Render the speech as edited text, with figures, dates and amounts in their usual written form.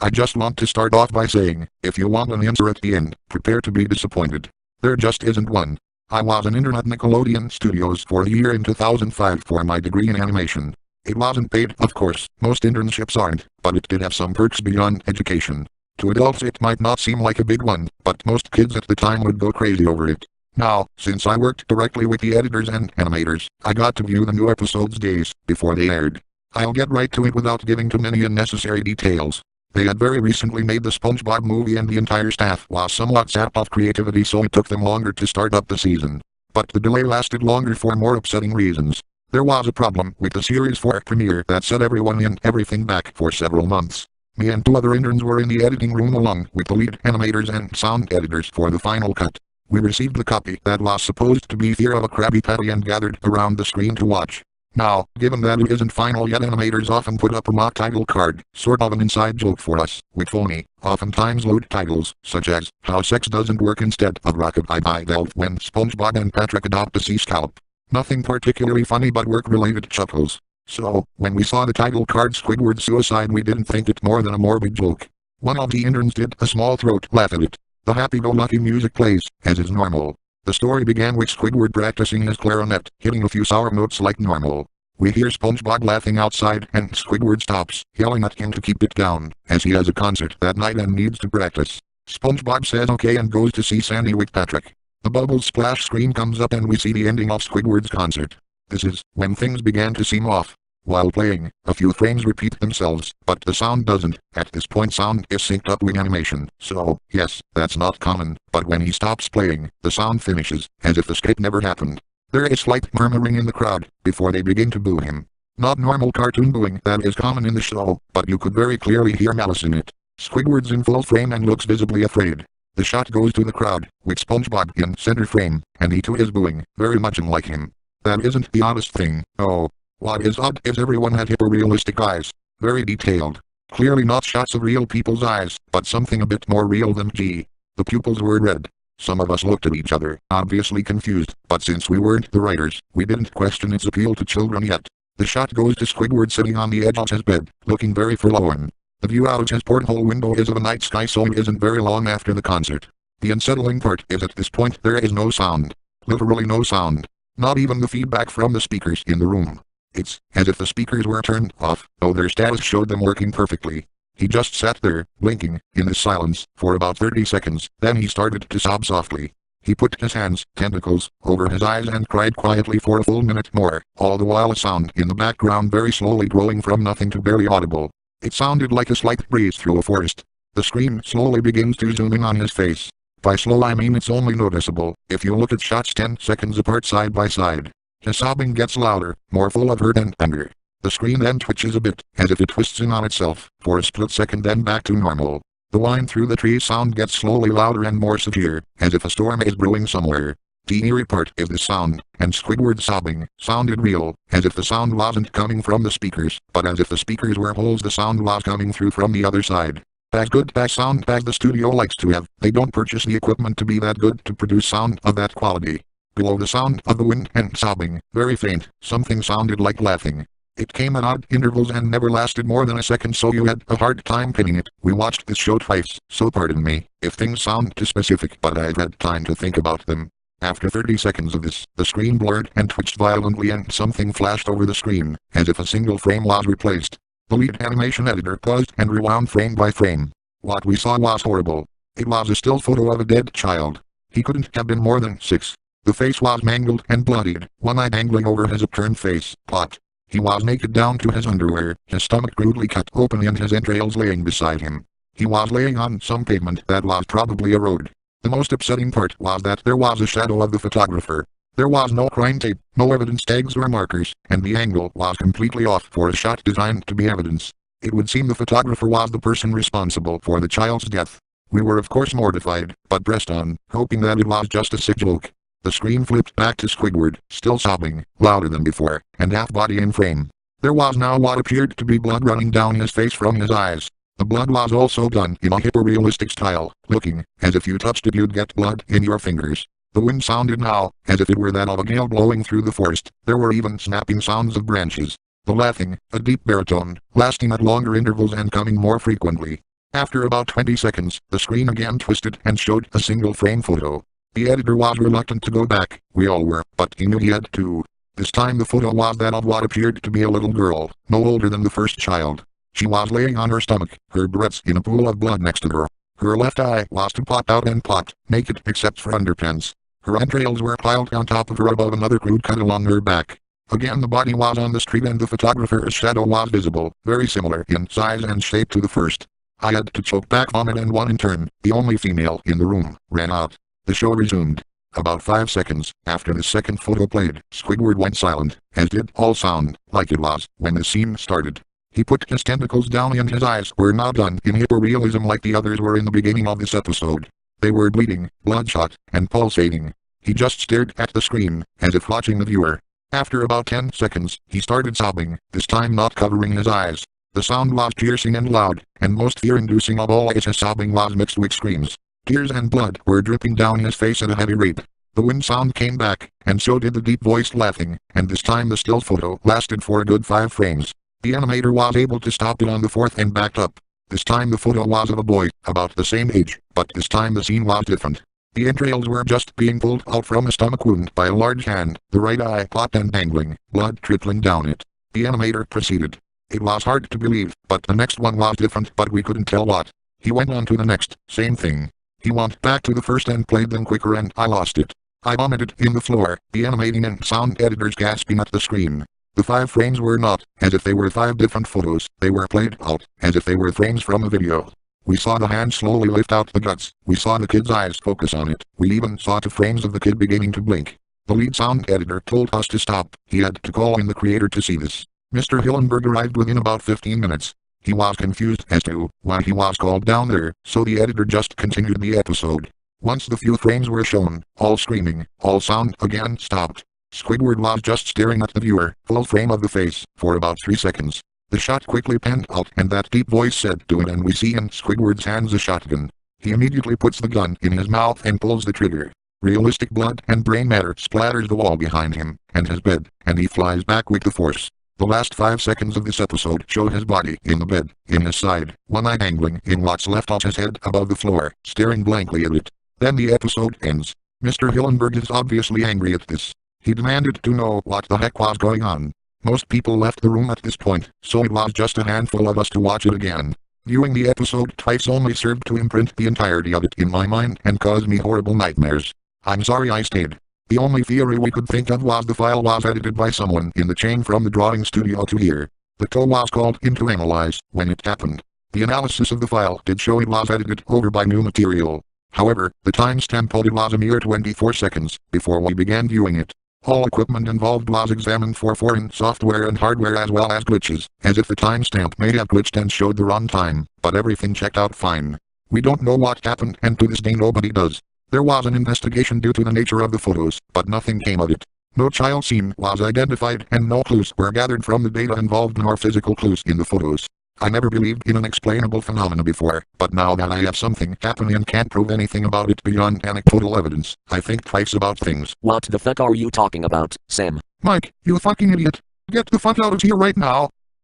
I just want to start off by saying, if you want an answer at the end, prepare to be disappointed. There just isn't one. I was an intern at Nickelodeon Studios for a year in 2005 for my degree in animation. It wasn't paid, of course, most internships aren't, but it did have some perks beyond education. To adults it might not seem like a big one, but most kids at the time would go crazy over it. Now, since I worked directly with the editors and animators, I got to view the new episodes days before they aired. I'll get right to it without giving too many unnecessary details. They had very recently made the SpongeBob movie and the entire staff was somewhat sapped of creativity, so it took them longer to start up the season. But the delay lasted longer for more upsetting reasons. There was a problem with the series 4 premiere that set everyone and everything back for several months. Me and 2 other interns were in the editing room along with the lead animators and sound editors for the final cut. We received the copy that was supposed to be Fear of a Krabby Patty and gathered around the screen to watch. Now, given that it isn't final yet, animators often put up a mock title card, sort of an inside joke for us, with phony, oftentimes load titles, such as, How Sex Doesn't Work instead of Rockabye Belt when SpongeBob and Patrick adopt a sea scallop. Nothing particularly funny but work-related chuckles. So, when we saw the title card Squidward Suicide, we didn't think it more than a morbid joke. One of the interns did a small throat laugh at it. The happy-go-lucky music plays, as is normal. The story began with Squidward practicing his clarinet, hitting a few sour notes like normal. We hear SpongeBob laughing outside and Squidward stops, yelling at him to keep it down, as he has a concert that night and needs to practice. SpongeBob says okay and goes to see Sandy with Patrick. The bubbles splash screen comes up and we see the ending of Squidward's concert. This is when things began to seem off. While playing, a few frames repeat themselves, but the sound doesn't. At this point sound is synced up with animation, so, yes, that's not common, but when he stops playing, the sound finishes, as if the skit never happened. There is slight murmuring in the crowd, before they begin to boo him. Not normal cartoon booing that is common in the show, but you could very clearly hear malice in it. Squidward's in full frame and looks visibly afraid. The shot goes to the crowd, with SpongeBob in center frame, and he too is booing, very much unlike him. That isn't the oddest thing, oh. What is odd is everyone had hyper-realistic eyes. Very detailed. Clearly not shots of real people's eyes, but something a bit more real than G. The pupils were red. Some of us looked at each other, obviously confused, but since we weren't the writers, we didn't question its appeal to children yet. The shot goes to Squidward sitting on the edge of his bed, looking very forlorn. The view out his porthole window is of a night sky, so it isn't very long after the concert. The unsettling part is at this point there is no sound. Literally no sound. Not even the feedback from the speakers in the room. It's as if the speakers were turned off, though their status showed them working perfectly. He just sat there, blinking, in the silence, for about 30 seconds, then he started to sob softly. He put his hands, tentacles, over his eyes and cried quietly for a full minute more, all the while a sound in the background very slowly growing from nothing to barely audible. It sounded like a slight breeze through a forest. The screen slowly begins to zoom in on his face. By slow I mean it's only noticeable if you look at shots 10 seconds apart side by side. His sobbing gets louder, more full of hurt and anger. The screen then twitches a bit, as if it twists in on itself, for a split second then back to normal. The whine through the trees sound gets slowly louder and more severe, as if a storm is brewing somewhere. The eerie part is the sound, and Squidward's sobbing, sounded real, as if the sound wasn't coming from the speakers, but as if the speakers were holes the sound was coming through from the other side. As good as sound as the studio likes to have, they don't purchase the equipment to be that good to produce sound of that quality. Below the sound of the wind and sobbing, very faint, something sounded like laughing. It came at odd intervals and never lasted more than a second, so you had a hard time pinning it. We watched this show twice, so pardon me if things sound too specific, but I've had time to think about them. After 30 seconds of this, the screen blurred and twitched violently and something flashed over the screen, as if a single frame was replaced. The lead animation editor paused and rewound frame by frame. What we saw was horrible. It was a still photo of a dead child. He couldn't have been more than 6. The face was mangled and bloodied, one eye dangling over his upturned face, pot. He was naked down to his underwear, his stomach crudely cut open and his entrails laying beside him. He was laying on some pavement that was probably a road. The most upsetting part was that there was a shadow of the photographer. There was no crime tape, no evidence tags or markers, and the angle was completely off for a shot designed to be evidence. It would seem the photographer was the person responsible for the child's death. We were of course mortified, but pressed on, hoping that it was just a sick joke. The screen flipped back to Squidward, still sobbing, louder than before, and half body in frame. There was now what appeared to be blood running down his face from his eyes. The blood was also done in a hyper-realistic style, looking as if you touched it you'd get blood in your fingers. The wind sounded now, as if it were that of a gale blowing through the forest. There were even snapping sounds of branches. The laughing, a deep baritone, lasting at longer intervals and coming more frequently. After about 20 seconds, the screen again twisted and showed a single frame photo. The editor was reluctant to go back, we all were, but he knew he had to. This time the photo was that of what appeared to be a little girl, no older than the first child. She was laying on her stomach, her breasts in a pool of blood next to her. Her left eye was to pop out and popped, naked except for underpants. Her entrails were piled on top of her above another crude cut along her back. Again the body was on the street and the photographer's shadow was visible, very similar in size and shape to the first. I had to choke back vomit and one intern, the only female in the room, ran out. The show resumed. About 5 seconds after the second photo played, Squidward went silent, as did all sound, like it was, when the scene started. He put his tentacles down and his eyes were not done in hyperrealism like the others were in the beginning of this episode. They were bleeding, bloodshot, and pulsating. He just stared at the screen, as if watching the viewer. After about 10 seconds, he started sobbing, this time not covering his eyes. The sound was piercing and loud, and most fear-inducing of all his sobbing was mixed with screams. Tears and blood were dripping down his face at a heavy rate. The wind sound came back, and so did the deep-voiced laughing, and this time the still photo lasted for a good 5 frames. The animator was able to stop it on the 4th and backed up. This time the photo was of a boy, about the same age, but this time the scene was different. The entrails were just being pulled out from a stomach wound by a large hand, the right eye popped and dangling, blood trickling down it. The animator proceeded. It was hard to believe, but the next one was different but we couldn't tell what. He went on to the next, same thing. He went back to the first and played them quicker and I lost it. I vomited in the floor, the animating and sound editors gasping at the screen. The 5 frames were not, as if they were 5 different photos, they were played out, as if they were frames from a video. We saw the hand slowly lift out the guts, we saw the kid's eyes focus on it, we even saw 2 frames of the kid beginning to blink. The lead sound editor told us to stop, he had to call in the creator to see this. Mr. Hillenberg arrived within about 15 minutes. He was confused as to why he was called down there, so the editor just continued the episode. Once the few frames were shown, all screaming, all sound again stopped. Squidward was just staring at the viewer, full frame of the face, for about 3 seconds. The shot quickly panned out and that deep voice said to it and we see in Squidward's hands a shotgun. He immediately puts the gun in his mouth and pulls the trigger. Realistic blood and brain matter splatters the wall behind him, and his bed, and he flies back with the force. The last 5 seconds of this episode show his body in the bed, in his side, one eye dangling in what's left of his head above the floor, staring blankly at it. Then the episode ends. Mr. Hillenberg is obviously angry at this. He demanded to know what the heck was going on. Most people left the room at this point, so it was just a handful of us to watch it again. Viewing the episode twice only served to imprint the entirety of it in my mind and cause me horrible nightmares. I'm sorry I stayed. The only theory we could think of was the file was edited by someone in the chain from the drawing studio to here. The tow was called in to analyze when it happened. The analysis of the file did show it was edited over by new material. However, the timestamp told it was a mere 24 seconds before we began viewing it. All equipment involved was examined for foreign software and hardware as well as glitches, as if the timestamp may have glitched and showed the wrong time, but everything checked out fine. We don't know what happened and to this day nobody does. There was an investigation due to the nature of the photos, but nothing came of it. No child scene was identified and no clues were gathered from the data involved nor physical clues in the photos. I never believed in unexplainable phenomena before, but now that I have something happen and can't prove anything about it beyond anecdotal evidence, I think twice about things. What the fuck are you talking about, Sam? Mike, you fucking idiot. Get the fuck out of here right now.